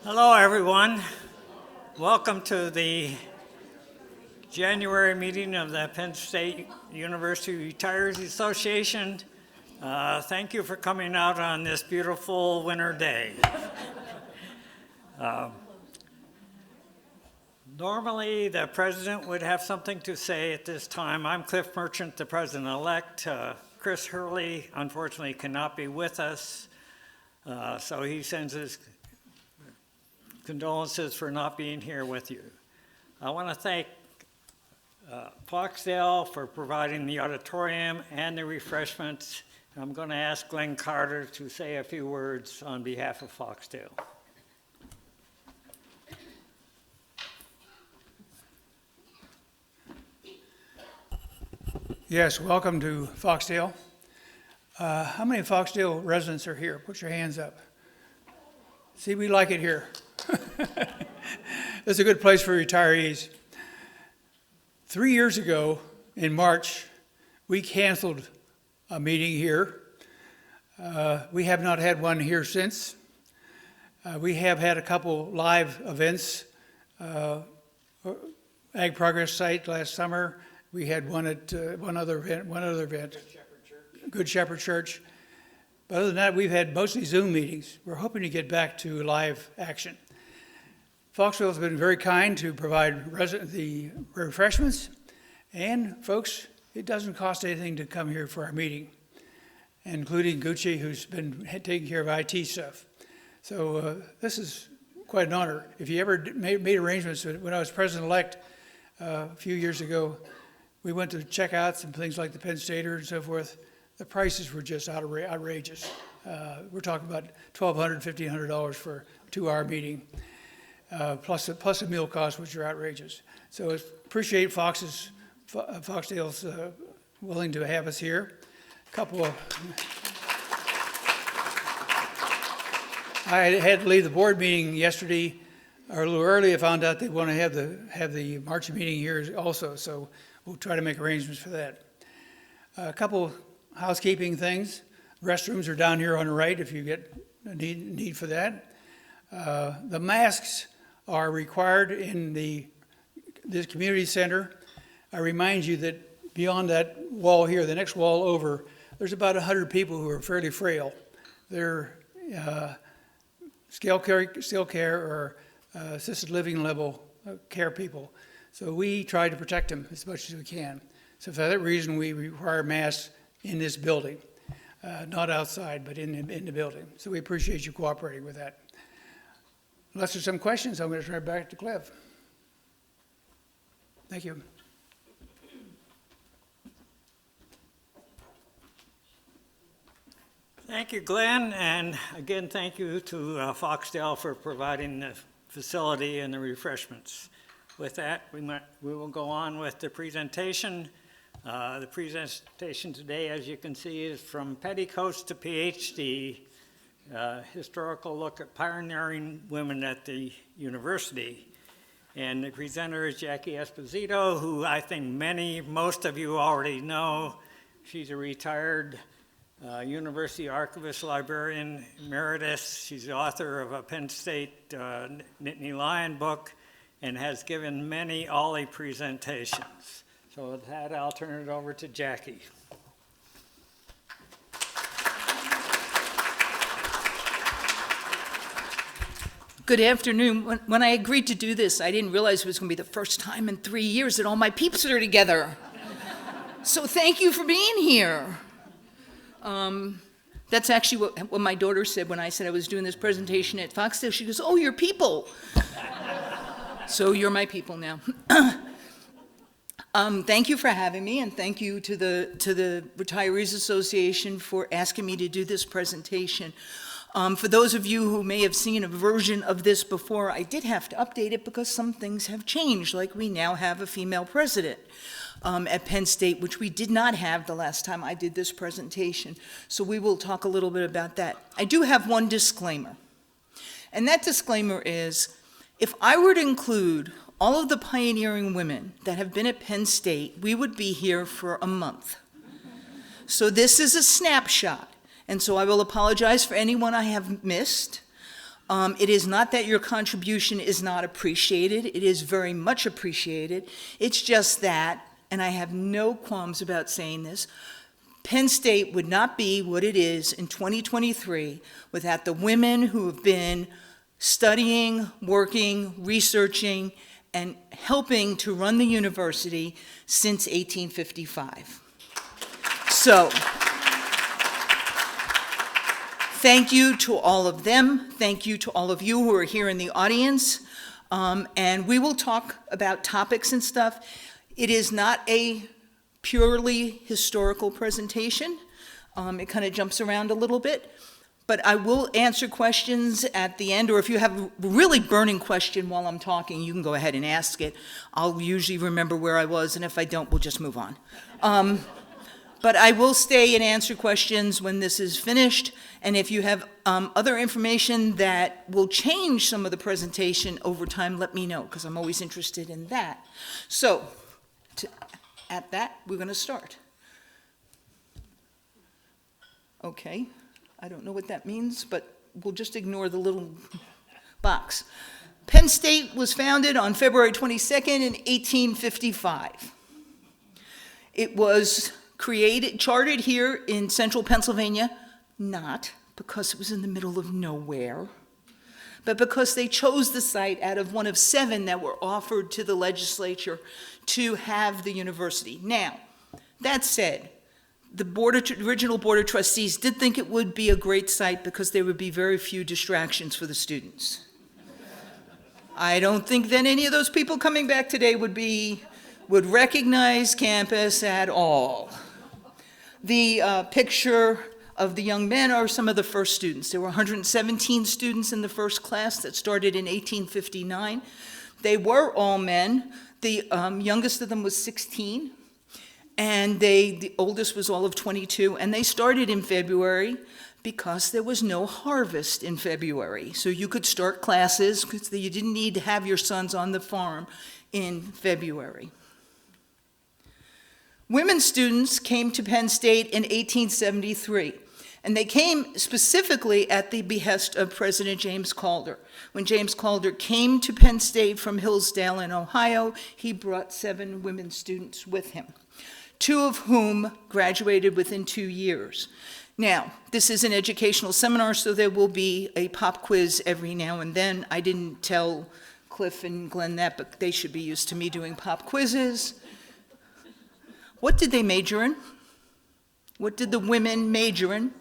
Hello, everyone. Welcome to the January meeting of the Penn State University Retirees Association. Thank you for coming out on this beautiful winter day. Normally, the president would have something to say at this time. I'm Clif Merchant, the president-elect. Chris Hurley, unfortunately, cannot be with us, so he sends his condolences for not being here with you. I want to thank Foxdale for providing the auditorium and the refreshments. I'm going to ask Glenn Carter to say a few words on behalf of Foxdale. Yes, welcome to Foxdale. How many Foxdale residents are here? Put your hands up. See, we like it here. It's a good place for retirees. 3 years ago, in March, we canceled a meeting here. We have not had one here since. We have had a couple live events. Ag Progress Site last summer. We had one at one other event. Good Shepherd Church. But other than that, we've had mostly Zoom meetings. We're hoping to get back to live action. Foxdale has been very kind to provide the refreshments. And folks, it doesn't cost anything to come here for our meeting, including Gucci, who's been taking care of IT stuff. So this is quite an honor. If you ever made arrangements, when I was president-elect a few years ago, we went to checkouts and things like the Penn Stater and so forth. The prices were just outrageous. We're talking about $1,200, $1,500 for a 2-hour meeting, plus a meal cost, which are outrageous. So I appreciate Foxdale's willing to have us here. I had to leave the board meeting yesterday, or a little early. I found out they want to have the March meeting here also, so we'll try to make arrangements for that. A couple housekeeping things. Restrooms are down here on the right if you get a need for that. The masks are required in this community center. I remind you that beyond that wall here, the next wall over, there's about 100 people who are fairly frail. They're skilled care or assisted living level care people. So we try to protect them as much as we can. So for that reason, we require masks in this building, not outside, but in the building. So we appreciate you cooperating with that. Unless there's some questions, I'm going to turn it back to Clif. Thank you. Thank you, Glenn, and again, thank you to Foxdale for providing the facility and the refreshments. With that, we will go on with the presentation. The presentation today, as you can see, is from Petticoats to Ph.D., historical look at pioneering women at the university. And the presenter is Jackie Esposito, who I think most of you already know. She's a retired University Archivist Librarian Emeritus. She's the author of a Penn State Nittany Lion book and has given many OLLI presentations. So with that, I'll turn it over to Jackie. Good afternoon. When I agreed to do this, I didn't realize it was going to be the first time in 3 years that all my peeps are together. So thank you for being here. That's actually what my daughter said when I said I was doing this presentation at Foxdale. She goes, "Oh, you're people." So you're my people now. Thank you for having me, and thank you to the Retirees Association for asking me to do this presentation. For those of you who may have seen a version of this before, I did have to update it because some things have changed, like we now have a female president at Penn State, which we did not have the last time I did this presentation. So we will talk a little bit about that. I do have one disclaimer, and that disclaimer is, if I were to include all of the pioneering women that have been at Penn State, we would be here for a month. So this is a snapshot, and so I will apologize for anyone I have missed. It is not that your contribution is not appreciated. It is very much appreciated. It's just that, and I have no qualms about saying this, Penn State would not be what it is in 2023 without the women who have been studying, working, researching, and helping to run the university since 1855. So, thank you to all of them. Thank you to all of you who are here in the audience. And we will talk about topics and stuff. It is not a purely historical presentation. It kind of jumps around a little bit. But I will answer questions at the end, or if you have a really burning question while I'm talking, you can go ahead and ask it. I'll usually remember where I was, and if I don't, we'll just move on. But I will stay and answer questions when this is finished, and if you have other information that will change some of the presentation over time, let me know, because I'm always interested in that. So, at that, we're going to start. Okay. I don't know what that means, but we'll just ignore the little box. Penn State was founded on February 22nd in 1855. It was chartered here in central Pennsylvania, not because it was in the middle of nowhere, but because they chose the site out of one of 7 that were offered to the legislature to have the university. Now, that said, the original Board of Trustees did think it would be a great site because there would be very few distractions for the students. I don't think that any of those people coming back today would recognize campus at all. The picture of the young men are some of the first students. There were 117 students in the first class that started in 1859. They were all men. The youngest of them was 16. And the oldest was all of 22, and they started in February because there was no harvest in February. So you could start classes because you didn't need to have your sons on the farm in February. Women students came to Penn State in 1873, and they came specifically at the behest of President James Calder. When James Calder came to Penn State from Hillsdale in Ohio, he brought 7 women students with him, 2 of whom graduated within 2 years. Now, this is an educational seminar, so there will be a pop quiz every now and then. I didn't tell Clif and Glenn that, but they should be used to me doing pop quizzes. What did they major in? What did the women major in?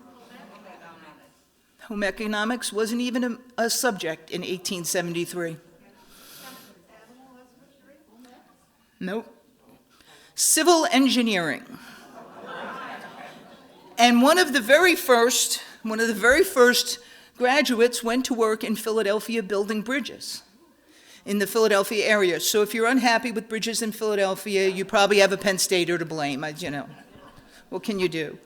Home economics wasn't even a subject in 1873. Nope. Civil engineering. And one of the very first graduates went to work in Philadelphia building bridges in the Philadelphia area. So if you're unhappy with bridges in Philadelphia, you probably have a Penn Stater to blame, What can you do?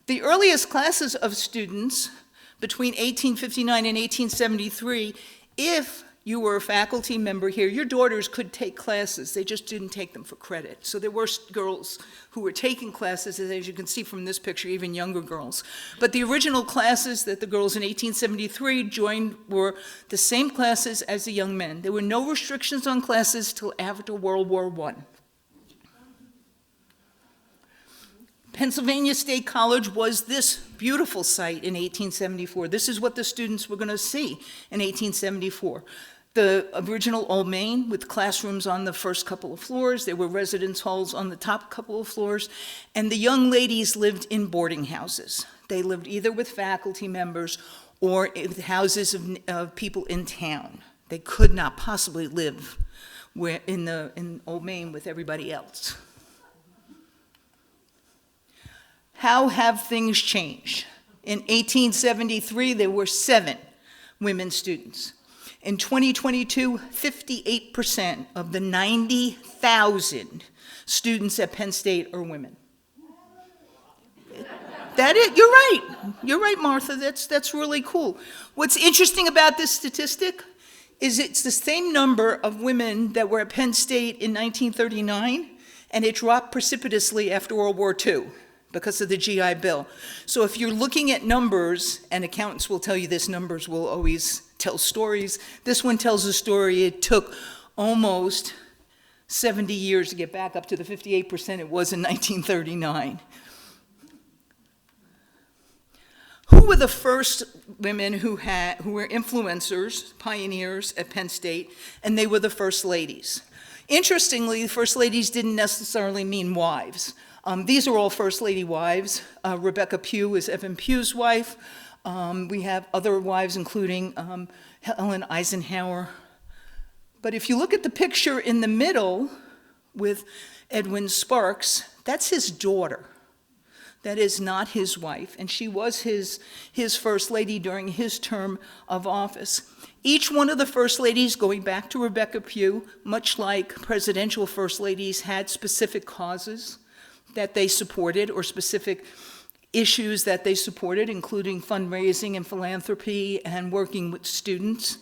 The earliest classes of students between 1859 and 1873, if you were a faculty member here, your daughters could take classes. They just didn't take them for credit. So there were girls who were taking classes, as you can see from this picture, even younger girls. But the original classes that the girls in 1873 joined were the same classes as the young men. There were no restrictions on classes till after World War I. Pennsylvania State College was this beautiful site in 1874. This is what the students were going to see in 1874. The original Old Main with classrooms on the first couple of floors. There were residence halls on the top couple of floors. And the young ladies lived in boarding houses. They lived either with faculty members or in houses of people in town. They could not possibly live in Old Main with everybody else. How have things changed? In 1873, there were 7 women students. In 2022, 58% of the 90,000 students at Penn State are women. You're right. You're right, Martha. That's really cool. What's interesting about this statistic is it's the same number of women that were at Penn State in 1939, and it dropped precipitously after World War II. because of the GI Bill. So if you're looking at numbers, and accountants will tell you this, numbers will always tell stories. This one tells a story. It took almost 70 years to get back up to the 58% it was in 1939. Who were the first women who were influencers, pioneers at Penn State, and they were the first ladies? Interestingly, the first ladies didn't necessarily mean wives. These are all first lady wives. Rebecca Pugh is Evan Pugh's wife. We have other wives, including Helen Eisenhower. But if you look at the picture in the middle with Edwin Sparks, that's his daughter. That is not his wife, and she was his first lady during his term of office. Each one of the first ladies, going back to Rebecca Pugh, much like presidential first ladies, had specific causes that they supported or specific issues that they supported, including fundraising and philanthropy and working with students.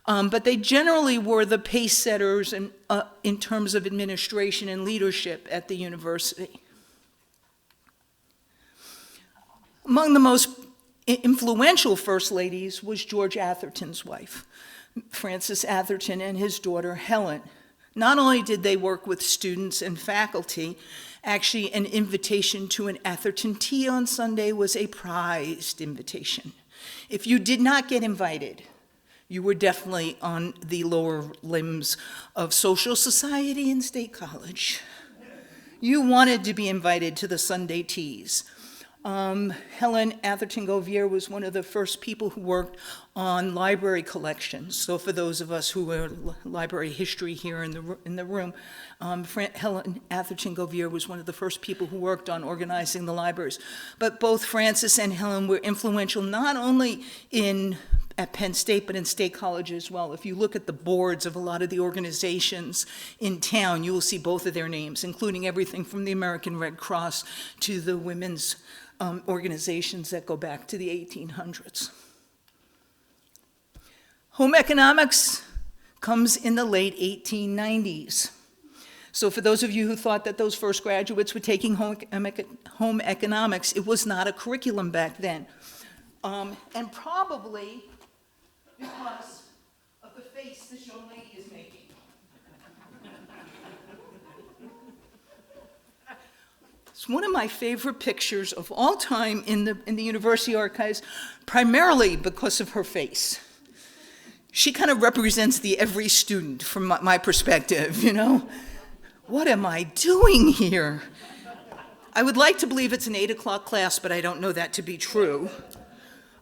But they generally were the pace setters in terms of administration and leadership at the university. Among the most influential first ladies was George Atherton's wife, Frances Atherton, and his daughter Helen. Not only did they work with students and faculty, actually an invitation to an Atherton tea on Sunday was a prized invitation. If you did not get invited, you were definitely on the lower limbs of social society in State College. You wanted to be invited to the Sunday teas. Helen Atherton Govier was one of the first people who worked on library collections. So for those of us who are library history here in the room, Helen Atherton Govier was one of the first people who worked on organizing the libraries. But both Frances and Helen were influential not only at Penn State, but in State College as well. If you look at the boards of a lot of the organizations in town, you will see both of their names, including everything from the American Red Cross to the women's organizations that go back to the 1800s. Home economics comes in the late 1890s. So for those of you who thought that those first graduates were taking home economics, it was not a curriculum back then. And probably because of the face this young lady is making. It's one of my favorite pictures of all time in the university archives, primarily because of her face. She kind of represents the every student from my perspective, you know? What am I doing here? I would like to believe it's an 8 o'clock class, but I don't know that to be true.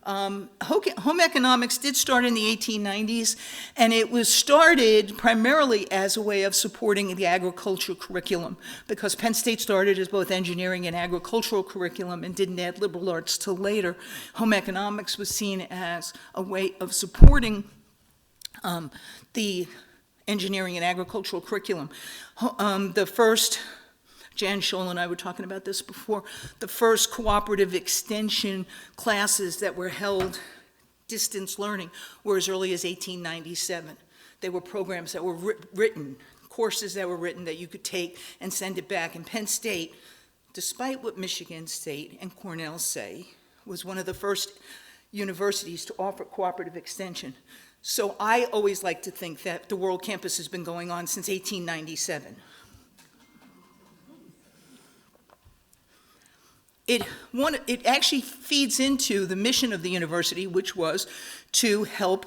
Home economics did start in the 1890s, and it was started primarily as a way of supporting the agricultural curriculum, because Penn State started as both engineering and agricultural curriculum and didn't add liberal arts till later. Home economics was seen as a way of supporting the engineering and agricultural curriculum. The first, Jan Scholl and I were talking about this before, the first cooperative extension classes that were held distance learning were as early as 1897. They were programs that were written, courses that were written that you could take and send it back. And Penn State, despite what Michigan State and Cornell say, was one of the first universities to offer cooperative extension. So I always like to think that the World Campus has been going on since 1897. It actually feeds into the mission of the university, which was to help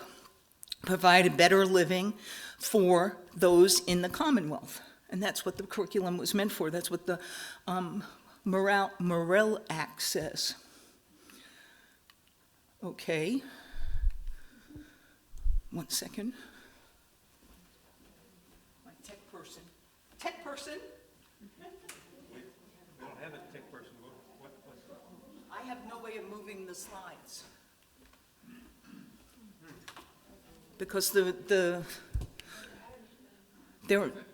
provide a better living for those in the Commonwealth. And that's what the curriculum was meant for. That's what the Morrill Act says. Okay. 1 second. My tech person. Tech person? We don't have a tech person. I have no way of moving the slides. Because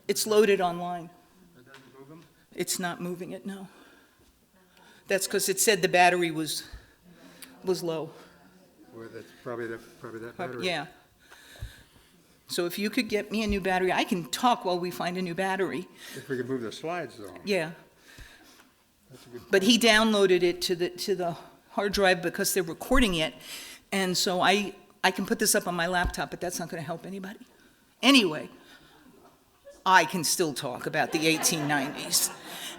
it's loaded online. It doesn't move them? It's not moving it, no. That's because it said the battery was low. Well, that's probably that battery. Yeah. So if you could get me a new battery, I can talk while we find a new battery. If we could move the slides though. Yeah. But he downloaded it to the hard drive because they're recording it, and so I can put this up on my laptop, but that's not going to help anybody. Anyway, I can still talk about the 1890s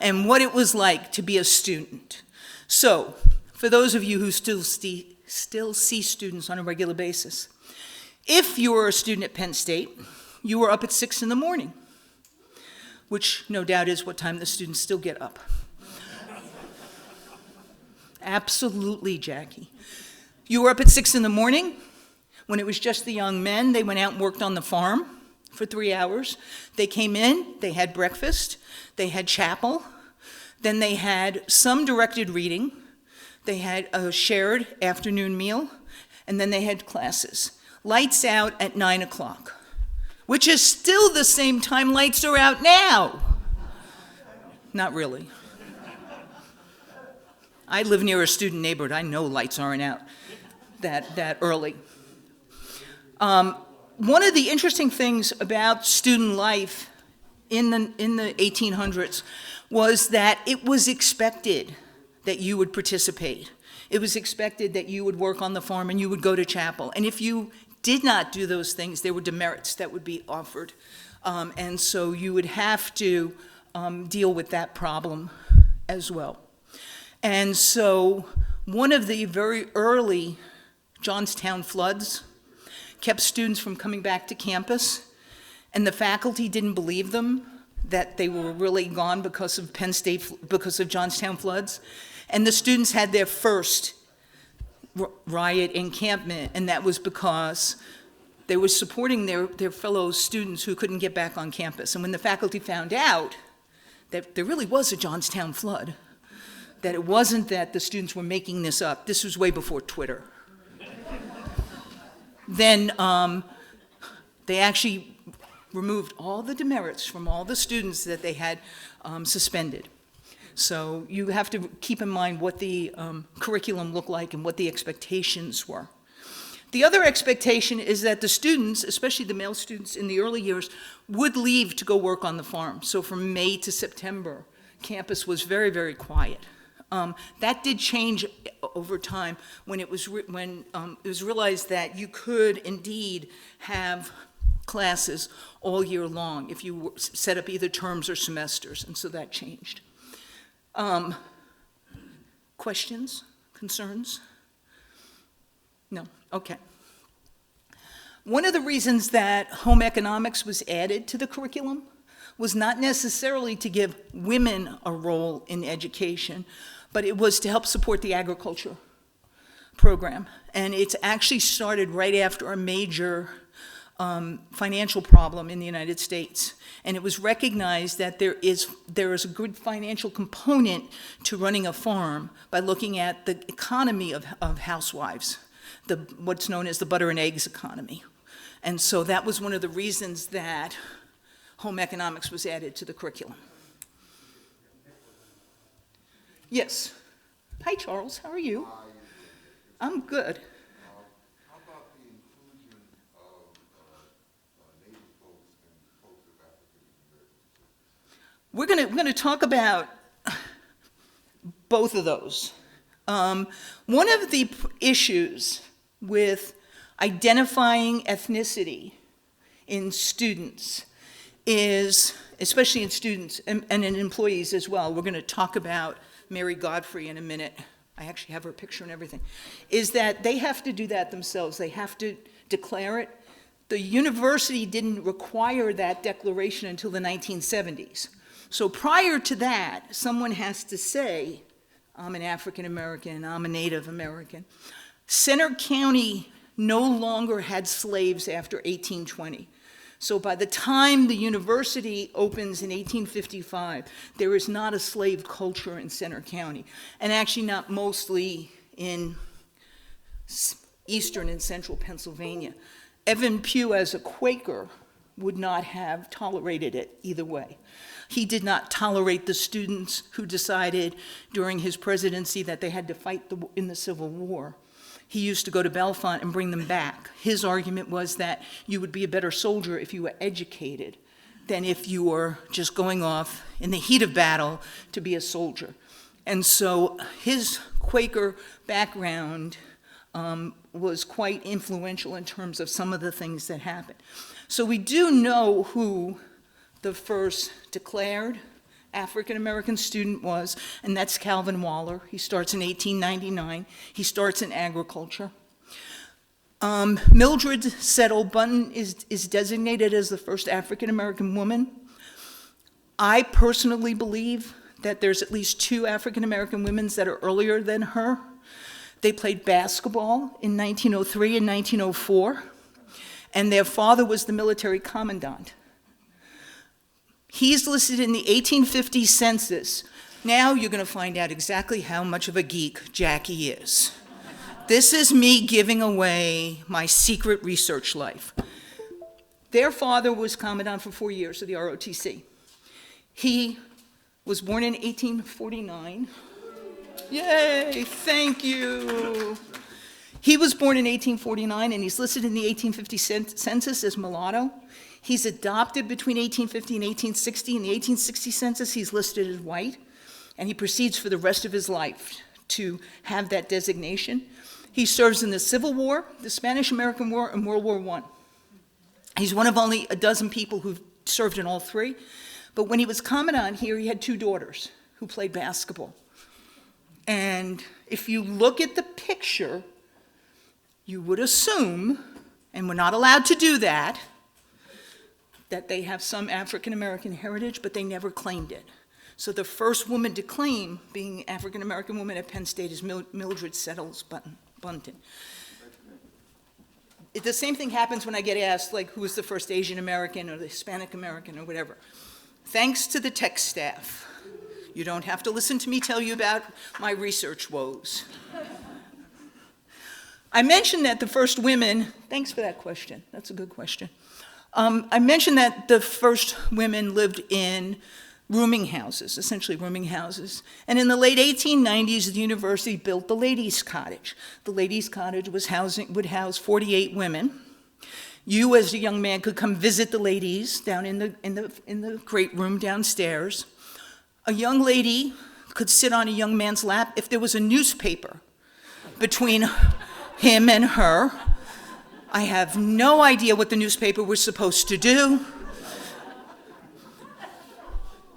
and what it was like to be a student. So, for those of you who still see students on a regular basis, if you were a student at Penn State, you were up at 6 in the morning, which no doubt is what time the students still get up. Absolutely, Jackie. You were up at 6 in the morning. When it was just the young men, they went out and worked on the farm for 3 hours. They came in, they had breakfast, they had chapel, then they had some directed reading, they had a shared afternoon meal, and then they had classes. Lights out at 9 o'clock, which is still the same time lights are out now. Not really. I live near a student neighborhood. I know lights aren't out that early. One of the interesting things about student life in the 1800s was that it was expected that you would participate. It was expected that you would work on the farm and you would go to chapel. And if you did not do those things, there were demerits that would be offered. And so you would have to deal with that problem as well. And so one of the very early Johnstown floods kept students from coming back to campus, and the faculty didn't believe them that they were really gone because of because of Johnstown floods. And the students had their first riot encampment, and that was because they were supporting their fellow students who couldn't get back on campus. And when the faculty found out that there really was a Johnstown flood, that it wasn't that the students were making this up, this was way before Twitter, then they actually removed all the demerits from all the students that they had suspended. So you have to keep in mind what the curriculum looked like and what the expectations were. The other expectation is that the students, especially the male students in the early years, would leave to go work on the farm. So from May to September, campus was very, very quiet. That did change over time when it was realized that you could indeed have classes all year long if you set up either terms or semesters, and so that changed. Questions, concerns? No, okay. One of the reasons that home economics was added to the curriculum was not necessarily to give women a role in education, but it was to help support the agriculture program. And it's actually started right after a major financial problem in the United States. And it was recognized that there is a good financial component to running a farm by looking at the economy of housewives, what's known as the butter and eggs economy. And so that was one of the reasons that home economics was added to the curriculum. Yes. Hi, Charles. How are you? I'm good. How about the inclusion of Native folks and folks of African American? We're going to talk about both of those. One of the issues with identifying ethnicity in students is, especially in students and in employees as well, we're going to talk about Mary Godfrey in a minute. I actually have her picture and everything, is that they have to do that themselves. They have to declare it. The university didn't require that declaration until the 1970s. So prior to that, someone has to say, I'm an African American, I'm a Native American. Centre County no longer had slaves after 1820. So by the time the university opens in 1855, there is not a slave culture in Centre County, and actually not mostly in eastern and central Pennsylvania. Evan Pugh, as a Quaker, would not have tolerated it either way. He did not tolerate the students who decided during his presidency that they had to fight in the Civil War. He used to go to Bellefonte and bring them back. His argument was that you would be a better soldier if you were educated than if you were just going off in the heat of battle to be a soldier. And so his Quaker background was quite influential in terms of some of the things that happened. So we do know who the first declared African-American student was, and that's Calvin Waller. He starts in 1899. He starts in agriculture. Mildred Settle Bunton is designated as the first African-American woman. I personally believe that there's at least 2 African-American women that are earlier than her. They played basketball in 1903 and 1904, and their father was the military commandant. He's listed in the 1850 census. Now you're going to find out exactly how much of a geek Jackie is. This is me giving away my secret research life. Their father was commandant for 4 years of the ROTC. He was born in 1849. Yay, thank you. He was born in 1849, and he's listed in the 1850 census as mulatto. He's adopted between 1850 and 1860. In the 1860 census, he's listed as white, and he proceeds for the rest of his life to have that designation. He serves in the Civil War, the Spanish-American War, and World War I. He's one of only a dozen people who've served in all 3. But when he was commandant here, he had 2 daughters who played basketball. And if you look at the picture, you would assume, and we're not allowed to do that they have some African-American heritage, but they never claimed it. So the first woman to claim being African-American woman at Penn State is Mildred Settles Bunton. The same thing happens when I get asked, like, who was the first Asian American or the Hispanic American or whatever. Thanks to the tech staff. You don't have to listen to me tell you about my research woes. I mentioned that the first women, thanks for that question, that's a good question. I mentioned that the first women lived in rooming houses, essentially rooming houses. And in the late 1890s, the university built the ladies' cottage. The ladies' cottage would house 48 women. You, as a young man, could come visit the ladies down in the great room downstairs. A young lady could sit on a young man's lap if there was a newspaper between him and her. I have no idea what the newspaper was supposed to do.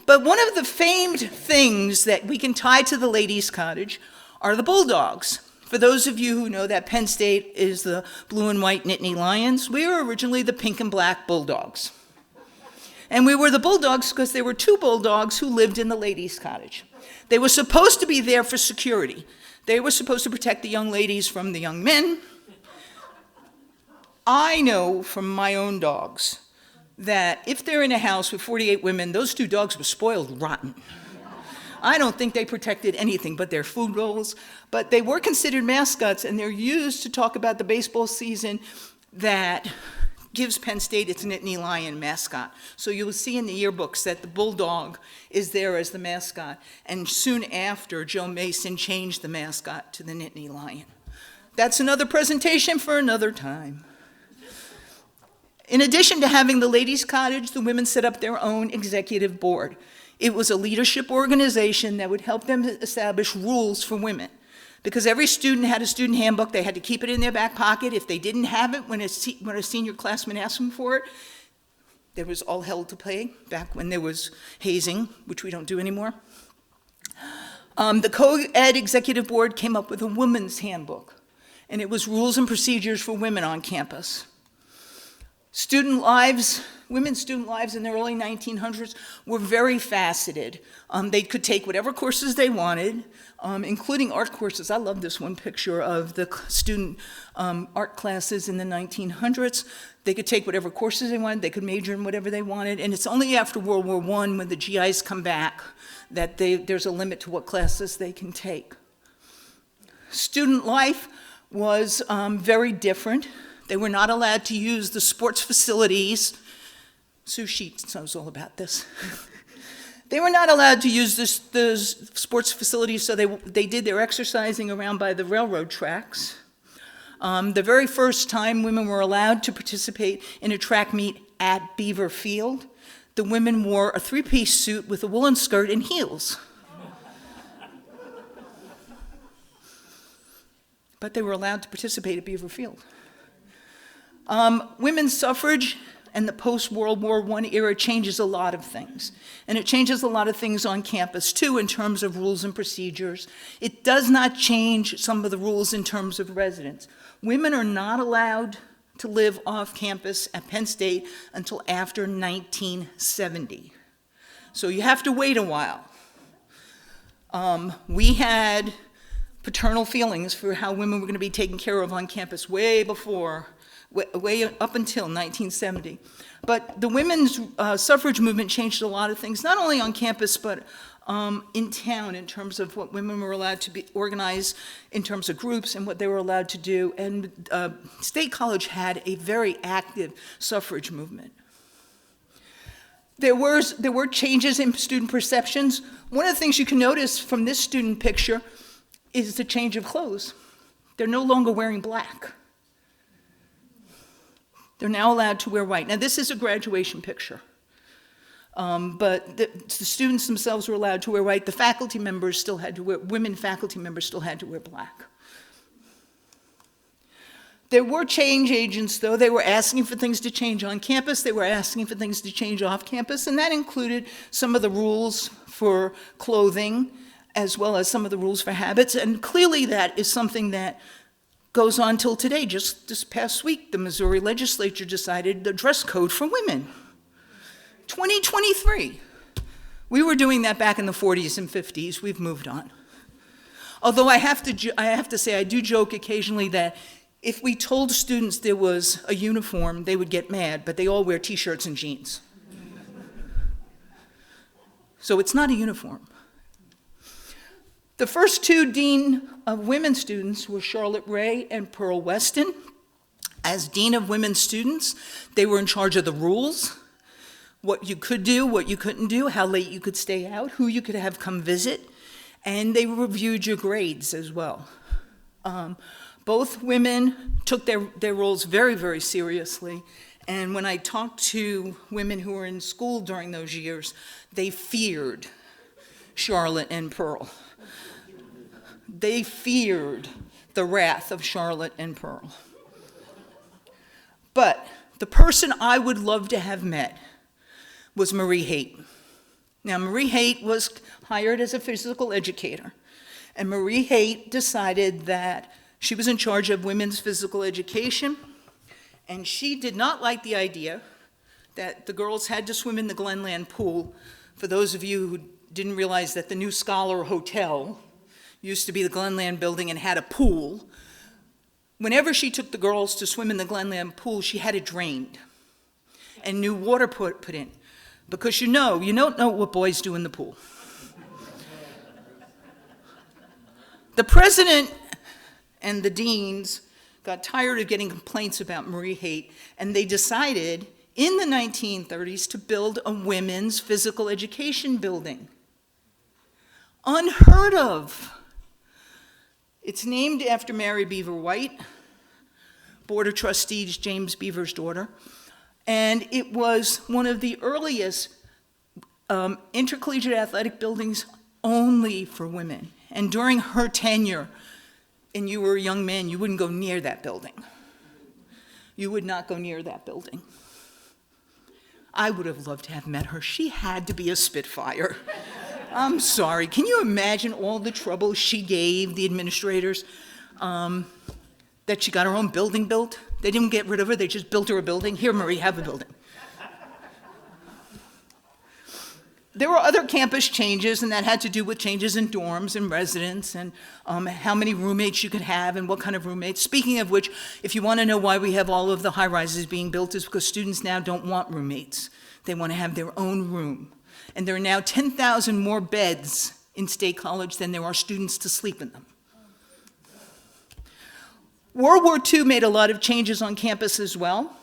But one of the famed things that we can tie to the ladies' cottage are the Bulldogs. For those of you who know that Penn State is the blue and white Nittany Lions, we were originally the pink and black Bulldogs. And we were the Bulldogs because there were 2 Bulldogs who lived in the ladies' cottage. They were supposed to be there for security. They were supposed to protect the young ladies from the young men. I know from my own dogs that if they're in a house with 48 women, those 2 dogs were spoiled rotten. I don't think they protected anything but their food bowls, but they were considered mascots, and they're used to talk about the baseball season that gives Penn State its Nittany Lion mascot. So you'll see in the yearbooks that the Bulldog is there as the mascot, and soon after, Joe Mason changed the mascot to the Nittany Lion. That's another presentation for another time. In addition to having the ladies' cottage, the women set up their own executive board. It was a leadership organization that would help them establish rules for women. Because every student had a student handbook, they had to keep it in their back pocket. If they didn't have it when a senior classman asked them for it, there was all hell to pay back when there was hazing, which we don't do anymore. The co-ed executive board came up with a women's handbook, and it was rules and procedures for women on campus. Women's student lives in the early 1900s were very faceted. They could take whatever courses they wanted, including art courses. I love this one picture of the student art classes in the 1900s. They could take whatever courses they wanted. They could major in whatever they wanted. And it's only after World War I, when the GIs come back, that there's a limit to what classes they can take. Student life was very different. They were not allowed to use the sports facilities. Sue Sheets knows all about this. They were not allowed to use the sports facilities, so they did their exercising around by the railroad tracks. The very first time women were allowed to participate in a track meet at Beaver Field, the women wore a 3-piece suit with a woolen skirt and heels. but they were allowed to participate at Beaver Field. Women's suffrage and the post-World War I era changes a lot of things. And it changes a lot of things on campus, too, in terms of rules and procedures. It does not change some of the rules in terms of residence. Women are not allowed to live off campus at Penn State until after 1970. So you have to wait a while. We had paternal feelings for how women were going to be taken care of on campus way up until 1970. But the women's suffrage movement changed a lot of things, not only on campus, but in town, in terms of what women were allowed to be organized in terms of groups and what they were allowed to do. And State College had a very active suffrage movement. There were changes in student perceptions. One of the things you can notice from this student picture is the change of clothes. They're no longer wearing black. They're now allowed to wear white. Now, this is a graduation picture. But the students themselves were allowed to wear white. The faculty members still had to wear, women faculty members still had to wear black. There were change agents, though. They were asking for things to change on campus. They were asking for things to change off campus, and that included some of the rules for clothing, as well as some of the rules for habits. And clearly that is something that goes on till today. Just this past week, the Missouri legislature decided the dress code for women. 2023. We were doing that back in the 40s and 50s. We've moved on. Although I have to say, I do joke occasionally that if we told students there was a uniform, they would get mad, but they all wear t-shirts and jeans. So it's not a uniform. The first two dean of women students were Charlotte Ray and Pearl Weston. As dean of women students, they were in charge of the rules, what you could do, what you couldn't do, how late you could stay out, who you could have come visit, and they reviewed your grades as well. Both women took their roles very, very seriously, and when I talked to women who were in school during those years, they feared Charlotte and Pearl. They feared the wrath of Charlotte and Pearl. But the person I would love to have met was Marie Haight. Now, Marie Haight was hired as a physical educator, and Marie Haight decided that she was in charge of women's physical education, and she did not like the idea that the girls had to swim in the Glenland pool. For those of you who didn't realize that the New Scholar Hotel used to be the Glenland building and had a pool, whenever she took the girls to swim in the Glenland pool, she had it drained and new water put in. Because you don't know what boys do in the pool. The president and the deans got tired of getting complaints about Marie Haight, and they decided in the 1930s to build a women's physical education building. Unheard of. It's named after Mary Beaver White, Board of Trustees James Beaver's daughter, and it was one of the earliest intercollegiate athletic buildings only for women. And during her tenure, and you were a young man, you wouldn't go near that building. You would not go near that building. I would have loved to have met her. She had to be a Spitfire. I'm sorry. Can you imagine all the trouble she gave the administrators that she got her own building built? They didn't get rid of her. They just built her a building. Here, Marie, have a building. There were other campus changes, and that had to do with changes in dorms and residents and how many roommates you could have and what kind of roommates. Speaking of which, if you want to know why we have all of the high-rises being built, is because students now don't want roommates. They want to have their own room. And there are now 10,000 more beds in State College than there are students to sleep in them. World War II made a lot of changes on campus as well.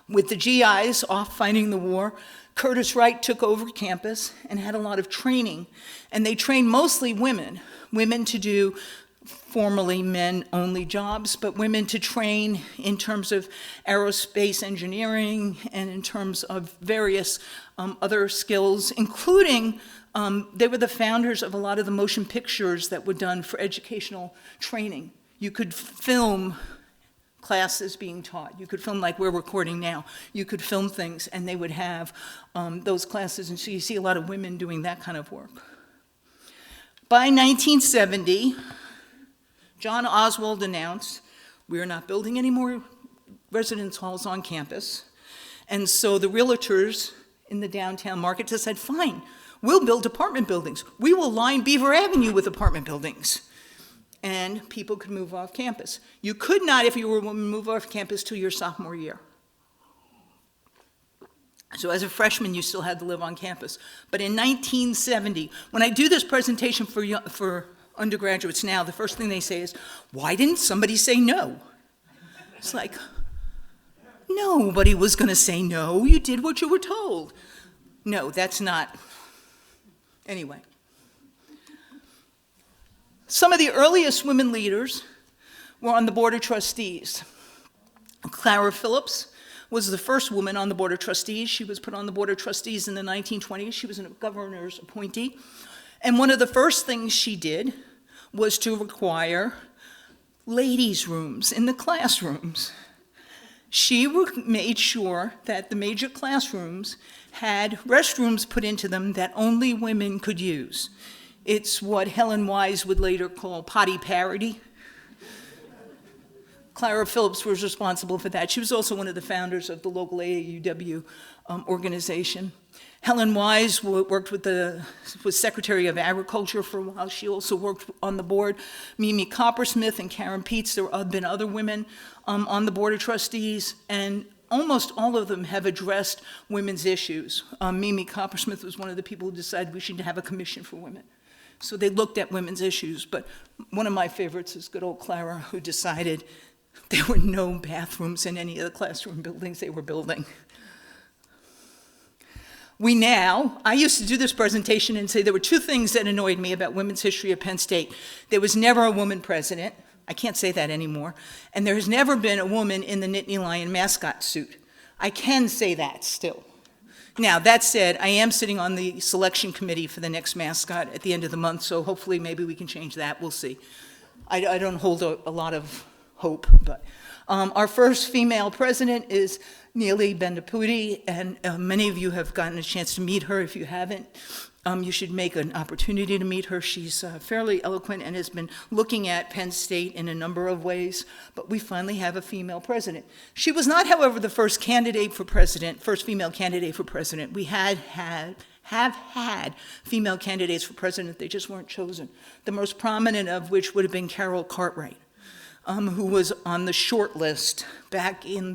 With the GIs off fighting the war, Curtis Wright took over campus and had a lot of training. And they trained mostly women to do formerly men-only jobs, but women to train in terms of aerospace engineering and in terms of various other skills, including they were the founders of a lot of the motion pictures that were done for educational training You could film classes being taught. You could film like we're recording now. You could film things, and they would have those classes, and so you see a lot of women doing that kind of work. By 1970, John Oswald announced, we are not building any more residence halls on campus, and so the realtors in the downtown market just said, fine, we'll build apartment buildings. We will line Beaver Avenue with apartment buildings. And people could move off campus. You could not, if you were a woman, move off campus till your sophomore year. So as a freshman, you still had to live on campus. But in 1970, when I do this presentation for undergraduates now, the first thing they say is, why didn't somebody say no? It's like, nobody was going to say no. You did what you were told. No, that's not. Anyway. Some of the earliest women leaders were on the Board of Trustees. Clara Phillips was the first woman on the Board of Trustees. She was put on the Board of Trustees in the 1920s. She was a governor's appointee. And one of the first things she did was to require ladies' rooms in the classrooms. She made sure that the major classrooms had restrooms put into them that only women could use. It's what Helen Wise would later call potty parity. Clara Phillips was responsible for that. She was also one of the founders of the local AAUW organization. Helen Wise worked was Secretary of Agriculture for a while. She also worked on the board. Mimi Coppersmith and Karen Peets, there have been other women on the Board of Trustees, and almost all of them have addressed women's issues. Mimi Coppersmith was one of the people who decided we should have a commission for women. So they looked at women's issues, but one of my favorites is good old Clara, who decided there were no bathrooms in any of the classroom buildings they were building. I used to do this presentation and say there were two things that annoyed me about women's history at Penn State. There was never a woman president. I can't say that anymore. And there has never been a woman in the Nittany Lion mascot suit. I can say that still. Now, that said, I am sitting on the selection committee for the next mascot at the end of the month, so hopefully maybe we can change that. We'll see. I don't hold a lot of hope, but our first female president is Neeli Bendapudi, and many of you have gotten a chance to meet her. If you haven't, you should make an opportunity to meet her. She's fairly eloquent and has been looking at Penn State in a number of ways, but we finally have a female president. She was not, however, the first candidate for president, first female candidate for president. We have had female candidates for president, they just weren't chosen. The most prominent of which would have been Carol Cartwright, who was on the short list back in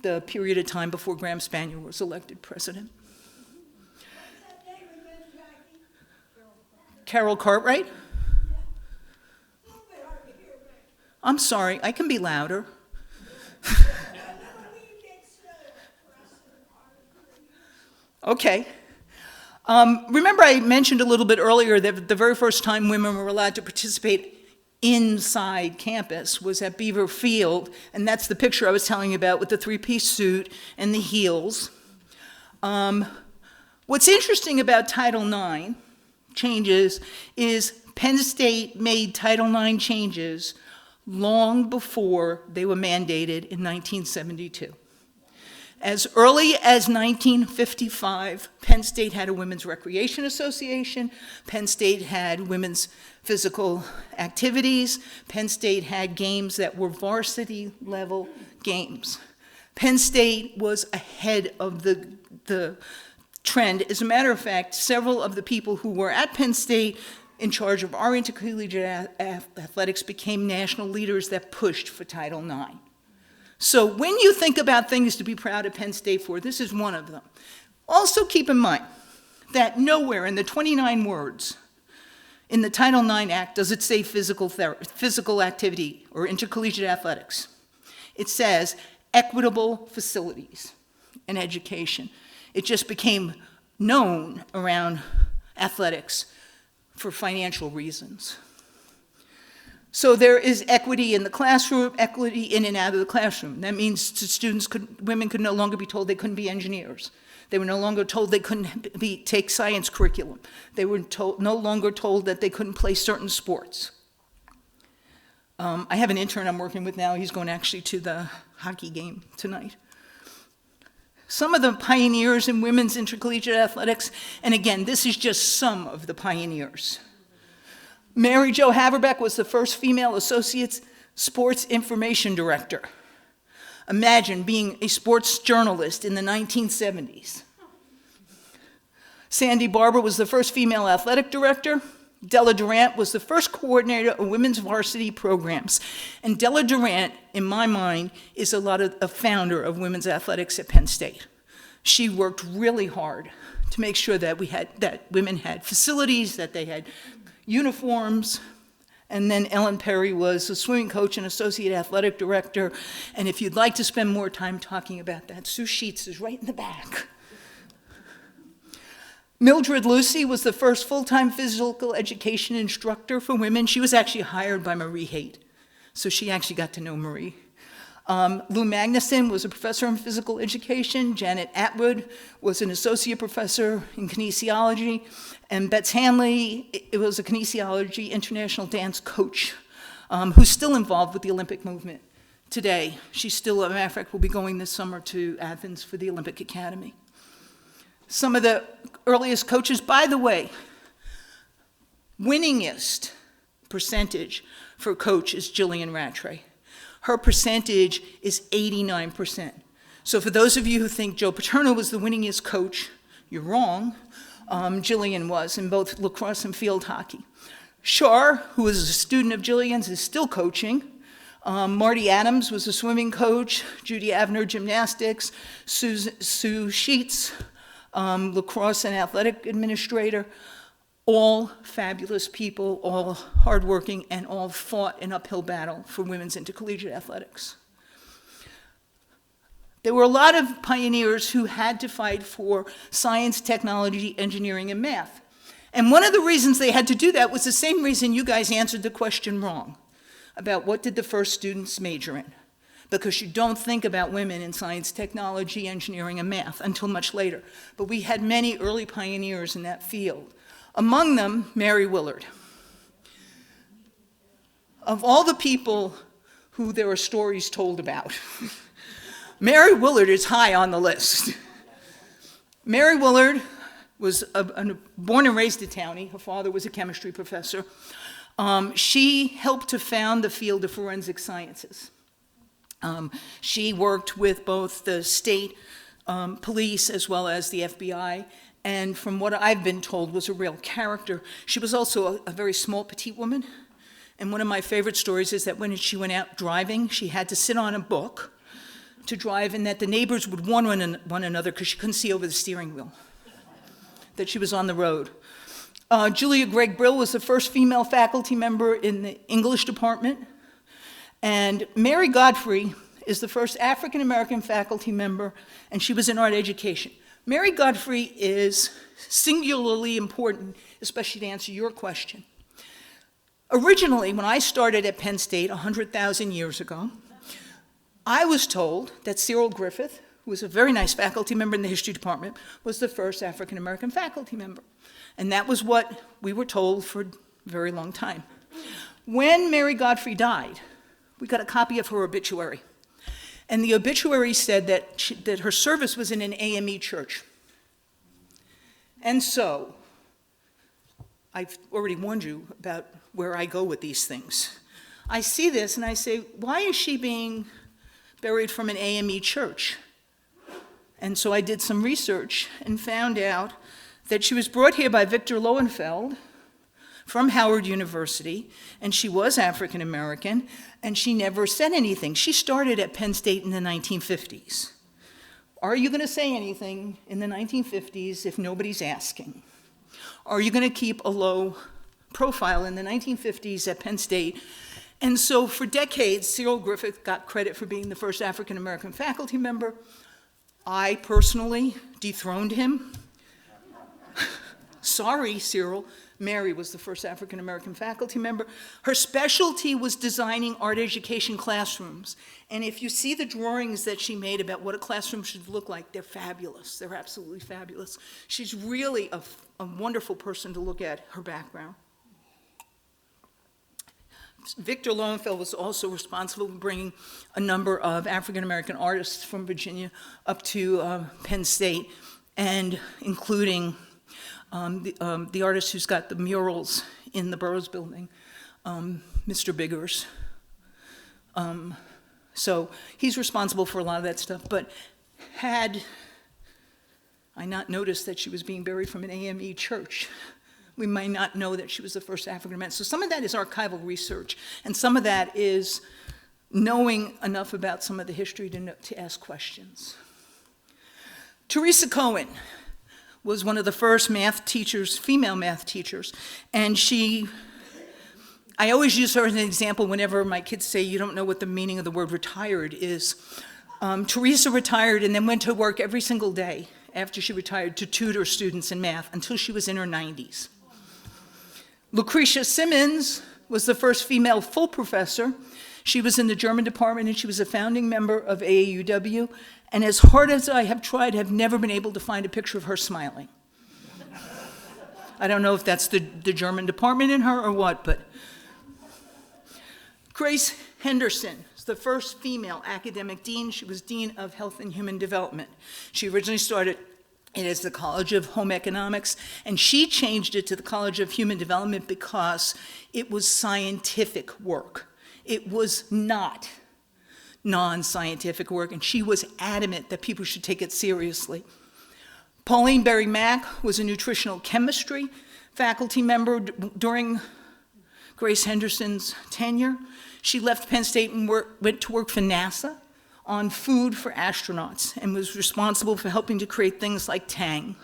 the period of time before Graham Spanier was elected president. Carol Cartwright? I'm sorry, I can be louder. Okay. Remember I mentioned a little bit earlier that the very first time women were allowed to participate inside campus was at Beaver Field, and that's the picture I was telling you about with the three-piece suit and the heels. What's interesting about Title IX changes is Penn State made Title IX changes long before they were mandated in 1972. As early as 1955, Penn State had a Women's Recreation Association. Penn State had women's physical activities. Penn State had games that were varsity level games. Penn State was ahead of the trend. As a matter of fact, several of the people who were at Penn State in charge of our intercollegiate athletics became national leaders that pushed for Title IX. So when you think about things to be proud of Penn State for, this is one of them. Also keep in mind that nowhere in the 29 words in the Title IX Act does it say physical activity or intercollegiate athletics. It says equitable facilities and education. It just became known around athletics for financial reasons. So there is equity in the classroom, equity in and out of the classroom. That means women could no longer be told they couldn't be engineers. They were no longer told they couldn't take science curriculum. They were no longer told that they couldn't play certain sports. I have an intern I'm working with now. He's going actually to the hockey game tonight. Some of the pioneers in women's intercollegiate athletics, and again, this is just some of the pioneers. Mary Jo Haverbeck was the first female associate sports information director. Imagine being a sports journalist in the 1970s. Sandy Barber was the first female athletic director. Della Durant was the first coordinator of women's varsity programs. And Della Durant, in my mind, is a founder of women's athletics at Penn State. She worked really hard to make sure that women had facilities, that they had uniforms. And then Ellen Perry was a swimming coach and associate athletic director. And if you'd like to spend more time talking about that, Sue Sheets is right in the back. Mildred Lucy was the first full-time physical education instructor for women. She was actually hired by Marie Haight, so she actually got to know Marie. Lou Magnuson was a professor in physical education. Janet Atwood was an associate professor in kinesiology. And Betts Hanley was a kinesiology international dance coach who's still involved with the Olympic movement today. She's still, as a matter of fact, will be going this summer to Athens for the Olympic Academy. Some of the earliest coaches, by the way, winningest percentage for coach is Jillian Rattray. Her percentage is 89%. So for those of you who think Joe Paterno was the winningest coach, you're wrong. Jillian was in both lacrosse and field hockey. Shar, who was a student of Jillian's, is still coaching. Marty Adams was a swimming coach. Judy Avner, gymnastics. Sue Sheets, lacrosse and athletic administrator. All fabulous people, all hardworking, and all fought an uphill battle for women's intercollegiate athletics. There were a lot of pioneers who had to fight for science, technology, engineering, and math. And one of the reasons they had to do that was the same reason you guys answered the question wrong about what did the first students major in. Because you don't think about women in science, technology, engineering, and math until much later. But we had many early pioneers in that field. Among them, Mary Willard. Of all the people who there are stories told about, Mary Willard is high on the list. Mary Willard was born and raised at Downey. Her father was a chemistry professor. She helped to found the field of forensic sciences. She worked with both the state police as well as the FBI, and from what I've been told was a real character. She was also a very small, petite woman, and one of my favorite stories is that when she went out driving, she had to sit on a book to drive, and that the neighbors would warn one another because she couldn't see over the steering wheel, that she was on the road. Julia Gregg Brill was the first female faculty member in the English department, and Mary Godfrey is the first African-American faculty member, and she was in art education. Mary Godfrey is singularly important, especially to answer your question. Originally, when I started at Penn State 100,000 years ago, I was told that Cyril Griffith, who was a very nice faculty member in the history department, was the first African-American faculty member. And that was what we were told for a very long time. When Mary Godfrey died, we got a copy of her obituary. And the obituary said that her service was in an AME church. And so, I've already warned you about where I go with these things. I see this and I say, why is she being buried from an AME church? And so I did some research and found out that she was brought here by Victor Lowenfeld from Howard University, and she was African American, and she never said anything. She started at Penn State in the 1950s. Are you going to say anything in the 1950s if nobody's asking? Are you going to keep a low profile in the 1950s at Penn State? And so for decades, Cyril Griffith got credit for being the first African American faculty member. I personally dethroned him. Sorry, Cyril. Mary was the first African American faculty member. Her specialty was designing art education classrooms. And if you see the drawings that she made about what a classroom should look like, they're fabulous. They're absolutely fabulous. She's really a wonderful person to look at, her background. Victor Lowenfeld was also responsible for bringing a number of African-American artists from Virginia up to Penn State, and including the artist who's got the murals in the Burroughs Building, Mr. Biggers. So he's responsible for a lot of that stuff, but had I not noticed that she was being buried from an AME church, we might not know that she was the first African-American. So some of that is archival research, and some of that is knowing enough about some of the history to ask questions. Teresa Cohen was one of the first math teachers, female math teachers, and I always use her as an example whenever my kids say you don't know what the meaning of the word retired is. Teresa retired and then went to work every single day after she retired to tutor students in math until she was in her 90s. Lucretia Simmons was the first female full professor. She was in the German department and she was a founding member of AAUW. And as hard as I have tried, I've never been able to find a picture of her smiling. I don't know if that's the German department in her or what, but. Grace Henderson is the first female academic dean. She was Dean of Health and Human Development. She originally started it as the College of Home Economics, and she changed it to the College of Human Development because it was scientific work. It was not non-scientific work, and she was adamant that people should take it seriously. Pauline Berry Mack was a nutritional chemistry faculty member during Grace Henderson's tenure. She left Penn State and went to work for NASA on food for astronauts and was responsible for helping to create things like Tang.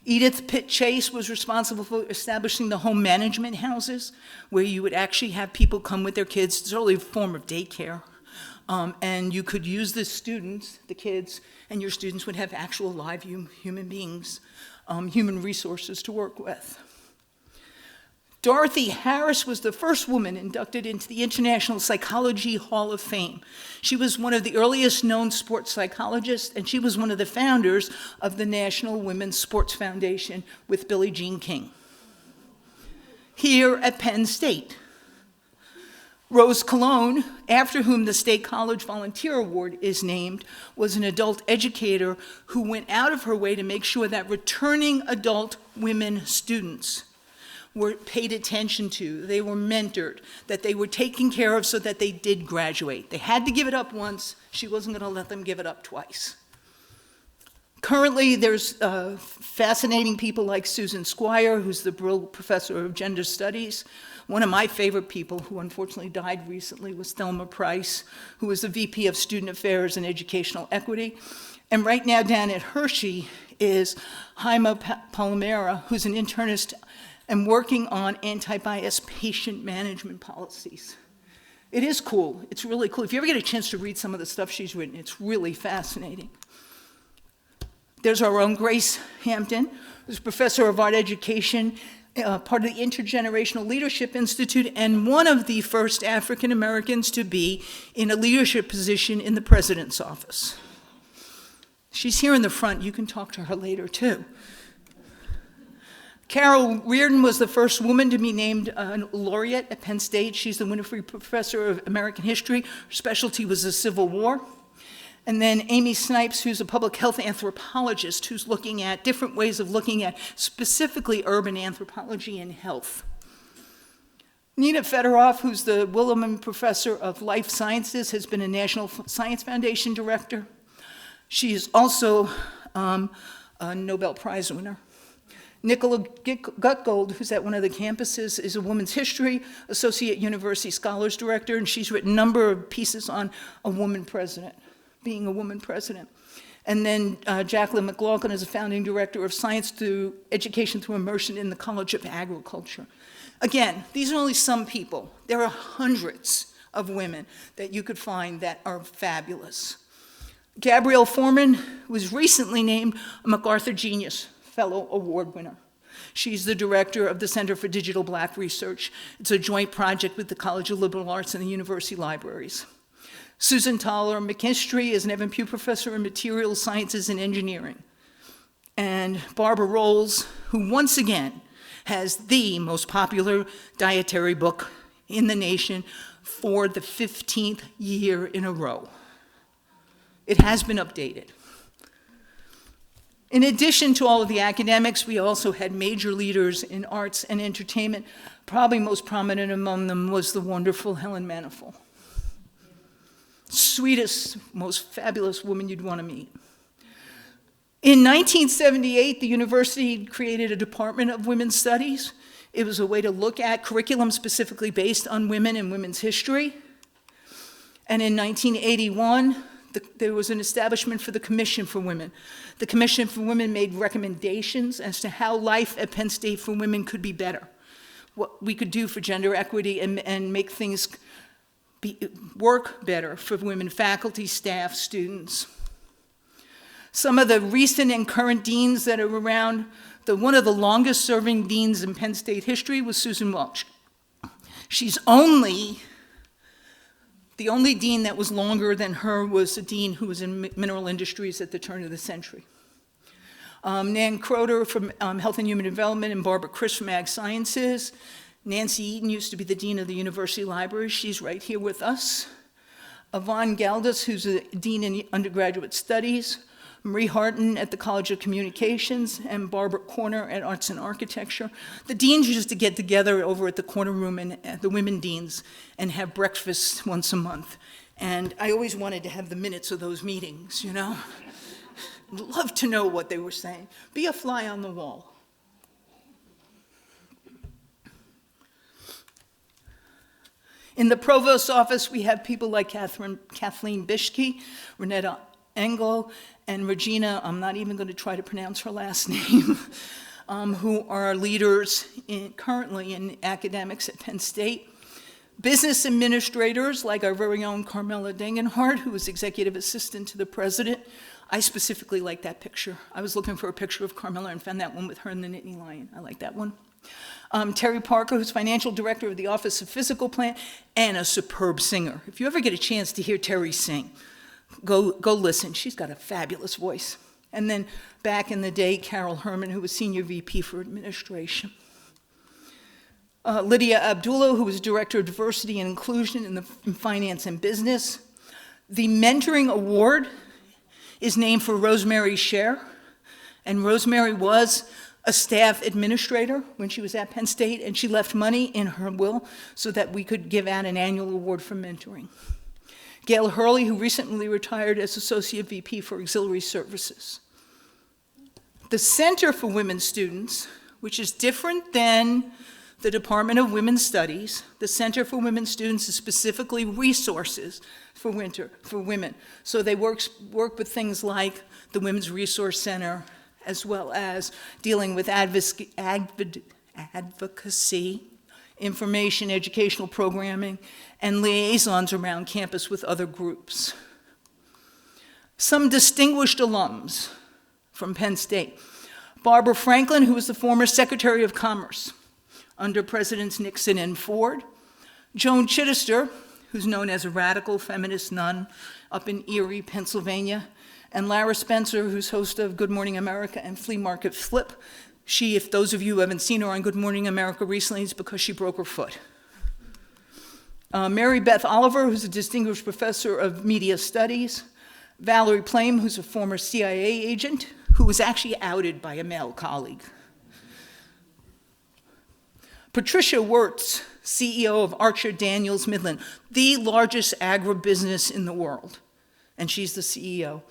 Edith Pitt Chase was responsible for establishing the home management houses where you would actually have people come with their kids. It's really a form of daycare. And you could use the students, the kids, and your students would have actual live human beings, human resources to work with. Dorothy Harris was the first woman inducted into the International Psychology Hall of Fame. She was one of the earliest known sports psychologists, and she was one of the founders of the National Women's Sports Foundation with Billie Jean King. Here at Penn State, Rose Colon, after whom the State College Volunteer Award is named, was an adult educator who went out of her way to make sure that returning adult women students were paid attention to, they were mentored, that they were taken care of so that they did graduate. They had to give it up once. She wasn't going to let them give it up twice. Currently, there's fascinating people like Susan Squire, who's the Brill Professor of Gender Studies. One of my favorite people, who unfortunately died recently, was Thelma Price, who was the VP of Student Affairs and Educational Equity. And right now down at Hershey is Jaime Palomera, who's an internist and working on anti-bias patient management policies. It is cool. It's really cool. If you ever get a chance to read some of the stuff she's written, it's really fascinating. There's our own Grace Hampton, who's professor of art education, part of the Intergenerational Leadership Institute, and one of the first African Americans to be in a leadership position in the president's office. She's here in the front. You can talk to her later, too. Carol Reardon was the first woman to be named a laureate at Penn State. She's the Winfrey Professor of American History. Her specialty was the Civil War. And then Amy Snipes, who's a public health anthropologist, who's looking at different ways of looking at specifically urban anthropology and health. Nina Fedorov, who's the Wilhelm Professor of Life Sciences, has been a National Science Foundation director. She is also a Nobel Prize winner. Nicola Gutgold, who's at one of the campuses, is a Women's History Associate University Scholars Director, and she's written a number of pieces on a woman president, being a woman president. And then Jacqueline McLaughlin is a founding director of Science through Education through Immersion in the College of Agriculture. Again, these are only some people. There are hundreds of women that you could find that are fabulous. Gabrielle Foreman was recently named a MacArthur Genius Fellow Award winner. She's the director of the Center for Digital Black Research. It's a joint project with the College of Liberal Arts and the University Libraries. Susan Toller McKinstry is an Evan Pugh Professor in Materials Sciences and Engineering. And Barbara Rolls, who once again has the most popular dietary book in the nation for the 15th year in a row. It has been updated. In addition to all of the academics, we also had major leaders in arts and entertainment. Probably most prominent among them was the wonderful Helen Manifold. Sweetest, most fabulous woman you'd want to meet. In 1978, the university created a Department of Women's Studies. It was a way to look at curriculum specifically based on women and women's history. And in 1981, there was an establishment for the Commission for Women. The Commission for Women made recommendations as to how life at Penn State for women could be better, what we could do for gender equity and make things work better for women faculty, staff, students. Some of the recent and current deans that are around, one of the longest serving deans in Penn State history was Susan Welch. She's the only dean that was longer than her was a dean who was in mineral industries at the turn of the century. Nan Croder from Health and Human Development and Barbara Chris from Ag Sciences. Nancy Eaton used to be the dean of the University Library. She's right here with us. Yvonne Galdas, who's a dean in undergraduate studies. Marie Harton at the College of Communications, and Barbara Corner at Arts and Architecture. The deans used to get together over at the corner room, and the women deans, and have breakfast once a month. And I always wanted to have the minutes of those meetings, you know? Love to know what they were saying. Be a fly on the wall. In the provost's office, we have people like Kathleen Bishke, Renetta Engel, and Regina, I'm not even going to try to pronounce her last name, who are leaders currently in academics at Penn State. Business administrators like our very own Carmela Degenhardt, who was executive assistant to the president. I specifically like that picture. I was looking for a picture of Carmela and found that one with her and the Nittany Lion. I like that one. Terry Parker, who's financial director of the Office of Physical Plant, and a superb singer. If you ever get a chance to hear Terry sing, go listen. She's got a fabulous voice. And then back in the day, Carol Herman, who was senior VP for administration. Lydia Abdullah, who was director of diversity and inclusion in finance and business. The mentoring award is named for Rosemary Scher. And Rosemary was a staff administrator when she was at Penn State, and she left money in her will so that we could give out an annual award for mentoring. Gail Hurley, who recently retired as Associate VP for Auxiliary Services. The Center for Women Students, which is different than the Department of Women's Studies, the Center for Women Students is specifically resources for women. So they work with things like the Women's Resource Center, as well as dealing with advocacy, information, educational programming, and liaisons around campus with other groups. Some distinguished alums from Penn State. Barbara Franklin, who was the former Secretary of Commerce under Presidents Nixon and Ford. Joan Chittister, who's known as a radical feminist nun up in Erie, Pennsylvania. And Lara Spencer, who's host of Good Morning America and Flea Market Flip. She, if those of you who haven't seen her on Good Morning America recently, it's because she broke her foot. Mary Beth Oliver, who's a distinguished professor of media studies. Valerie Plame, who's a former CIA agent, who was actually outed by a male colleague. Patricia Wirtz, CEO of Archer Daniels Midland, the largest agribusiness in the world, and she's the CEO.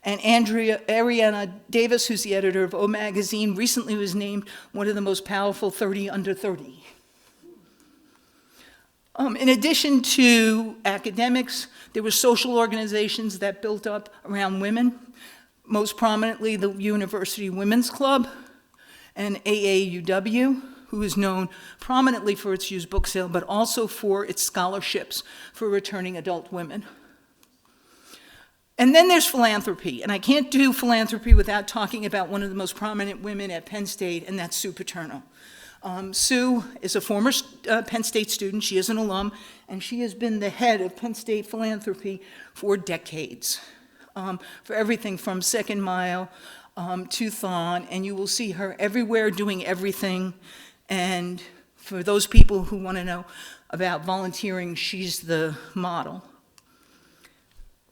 And Ariana Davis, who's the editor of O Magazine, recently was named one of the most powerful 30 under 30. In addition to academics, there were social organizations that built up around women, most prominently the University Women's Club and AAUW, who is known prominently for its used book sale, but also for its scholarships for returning adult women. And then there's philanthropy, and I can't do philanthropy without talking about one of the most prominent women at Penn State, and that's Sue Paterno. Sue is a former Penn State student. She is an alum, and she has been the head of Penn State philanthropy for decades, for everything from Second Mile to Thon, and you will see her everywhere doing everything. And for those people who want to know, about volunteering, she's the model.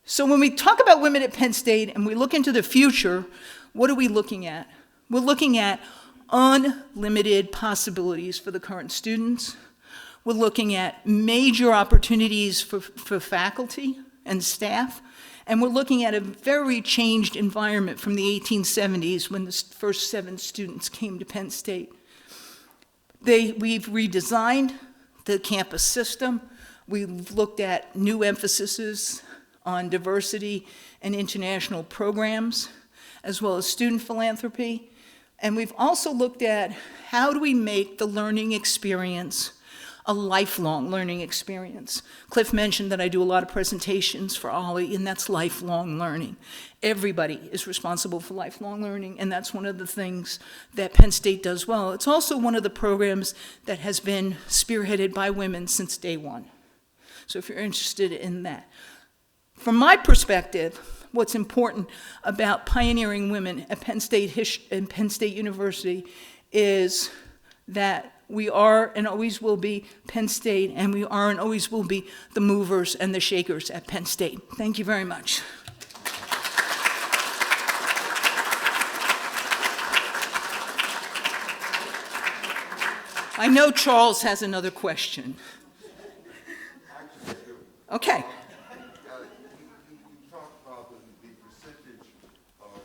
So when we talk about women at Penn State and we look into the future, what are we looking at? We're looking at unlimited possibilities for the current students. We're looking at major opportunities for faculty and staff. And we're looking at a very changed environment from the 1870s when the first 7 students came to Penn State. We've redesigned the campus system. We've looked at new emphases on diversity and international programs, as well as student philanthropy. And we've also looked at how do we make the learning experience a lifelong learning experience. Clif mentioned that I do a lot of presentations for Ollie, and that's lifelong learning. Everybody is responsible for lifelong learning, and that's one of the things that Penn State does well. It's also one of the programs that has been spearheaded by women since day one. So if you're interested in that. From my perspective, what's important about pioneering women at Penn State and Penn State University is that we are and always will be Penn State, and we are and always will be the movers and the shakers at Penn State. Thank you very much. I know Charles has another question. Okay. You talked about the percentage of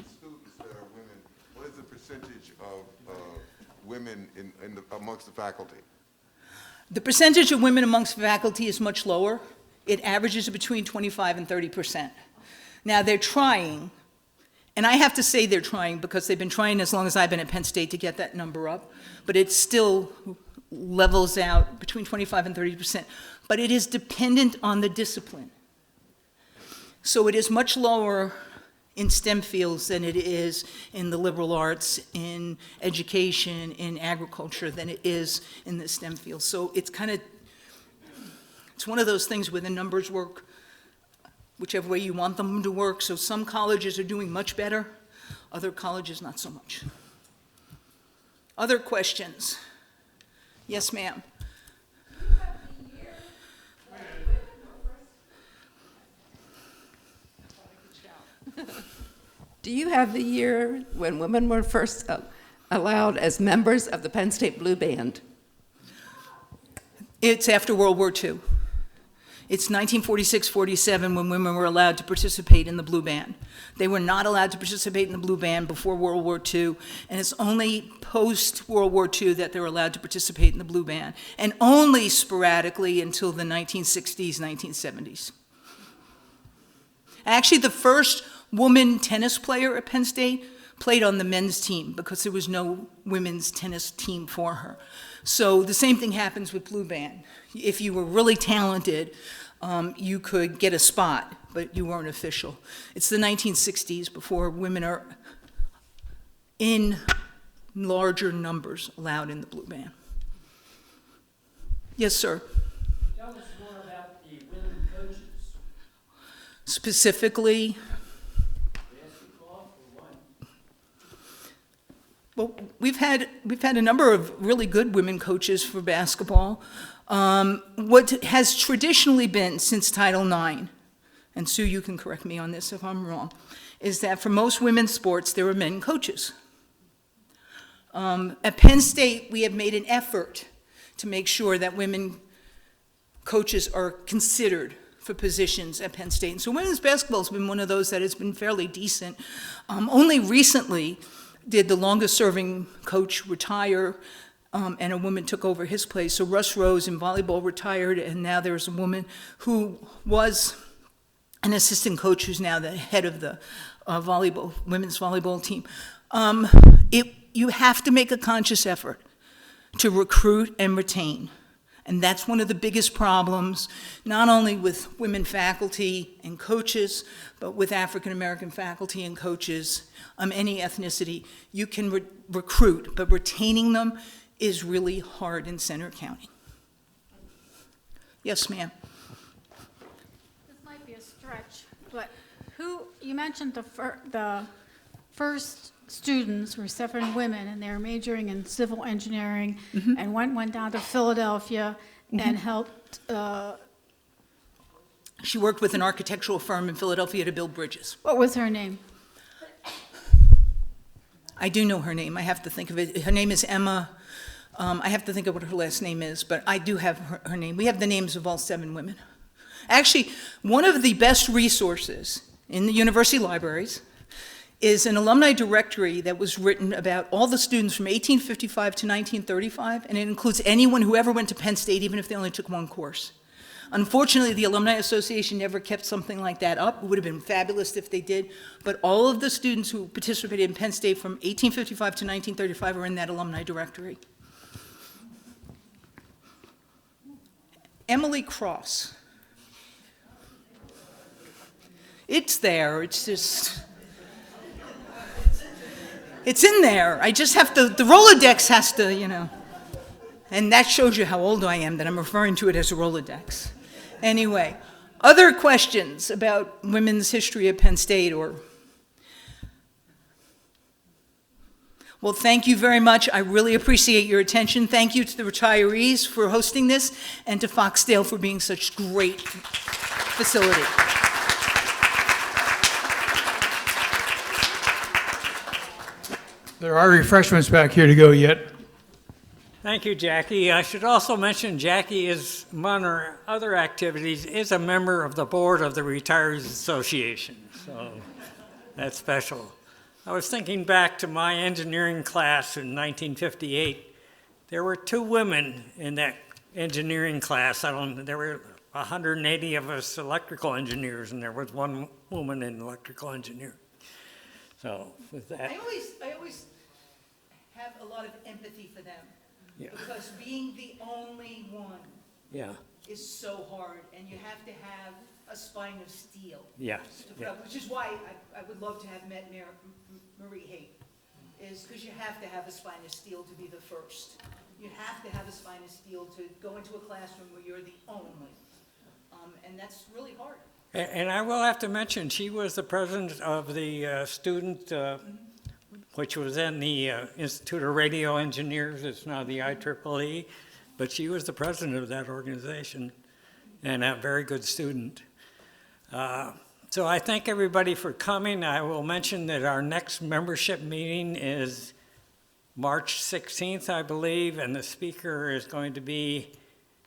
students that are women. What is the percentage of women amongst the faculty? The percentage of women amongst faculty is much lower. It averages between 25 and 30%. Now, they're trying, and I have to say they're trying because they've been trying as long as I've been at Penn State to get that number up, but it still levels out between 25 and 30%. But it is dependent on the discipline. So it is much lower in STEM fields than it is in the liberal arts, in education, in agriculture, than it is in the STEM fields. So it's one of those things where the numbers work whichever way you want them to work. So some colleges are doing much better, other colleges not so much. Other questions? Yes, ma'am. Do you have the year when women were first allowed as members of the Penn State Blue Band? It's after World War II. It's 1946-47 when women were allowed to participate in the Blue Band. They were not allowed to participate in the Blue Band before World War II, and it's only post-World War II that they're allowed to participate in the Blue Band, and only sporadically until the 1960s, 1970s. Actually, the first woman tennis player at Penn State played on the men's team because there was no women's tennis team for her. So the same thing happens with Blue Band. If you were really talented, you could get a spot, but you weren't official. It's the 1960s before women are in larger numbers allowed in the Blue Band. Yes, sir. Tell us more about the women coaches. Specifically, Basketball for one. well, we've had a number of really good women coaches for basketball. What has traditionally been since Title IX, and Sue, you can correct me on this if I'm wrong, is that for most women's sports, there are men coaches. At Penn State, we have made an effort to make sure that women coaches are considered for positions at Penn State. And so women's basketball has been one of those that has been fairly decent. Only recently did the longest-serving coach retire, and a woman took over his place. So Russ Rose in volleyball retired, and now there's a woman who was an assistant coach who's now the head of the women's volleyball team. You have to make a conscious effort to recruit and retain. And that's one of the biggest problems, not only with women faculty and coaches, but with African American faculty and coaches, any ethnicity. You can recruit, but retaining them is really hard in Center County. Yes, ma'am. This might be a stretch, but you mentioned the first students were 7 women, and they were majoring in civil engineering, and one went down to Philadelphia, and helped, She worked with an architectural firm in Philadelphia to build bridges. what was her name? I do know her name. I have to think of it. Her name is Emma. I have to think of what her last name is, but I do have her name. We have the names of all 7 women. Actually, one of the best resources in the university libraries is an alumni directory that was written about all the students from 1855 to 1935, and it includes anyone who ever went to Penn State, even if they only took one course. Unfortunately, the Alumni Association never kept something like that up. It would have been fabulous if they did, but all of the students who participated in Penn State from 1855 to 1935 are in that alumni directory. Emily Cross. It's there, it's just, it's in there. I just have to, the Rolodex has to, you know. And that shows you how old I am, that I'm referring to it as a Rolodex. Anyway, other questions about women's history at Penn State or? Well, thank you very much. I really appreciate your attention. Thank you to the retirees for hosting this and to Foxdale for being such great facility. There are refreshments back here to go yet. Thank you, Jackie. I should also mention Jackie is, among her other activities, is a member of the board of the Retirees Association, so that's special. I was thinking back to my engineering class in 1958. There were 2 women in that engineering class. There were 180 of us electrical engineers, and there was 1 woman in electrical engineering. So with that, I always have a lot of empathy for them. Yeah. Because being the only one yeah, is so hard, and you have to have a spine of steel. yeah, to put yeah. up, which is why I would love to have met Marie Haight, is because you have to have a spine of steel to be the first. You have to have a spine of steel to go into a classroom where you're the only. And that's really hard. And I will have to mention, she was the president of the student, which was then the Institute of Radio Engineers. It's now the IEEE, but she was the president of that organization and a very good student. So I thank everybody for coming. I will mention that our next membership meeting is March 16th, I believe, and the speaker is going to be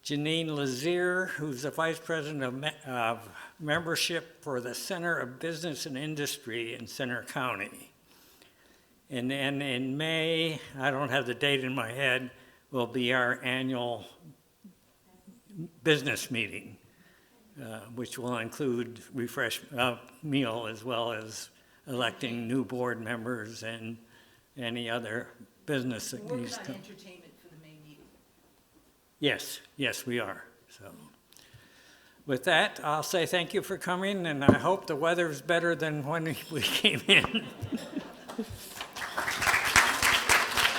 Janine Lazier, who's the Vice President of Membership for the Center of Business and Industry in Center County. And then in May, I don't have the date in my head, will be our annual business meeting, which will include meal as well as electing new board members and any other business that We're needs working to. on entertainment for the May meeting. Yes, we are. So with that, I'll say thank you for coming, and I hope the weather's better than when we came in.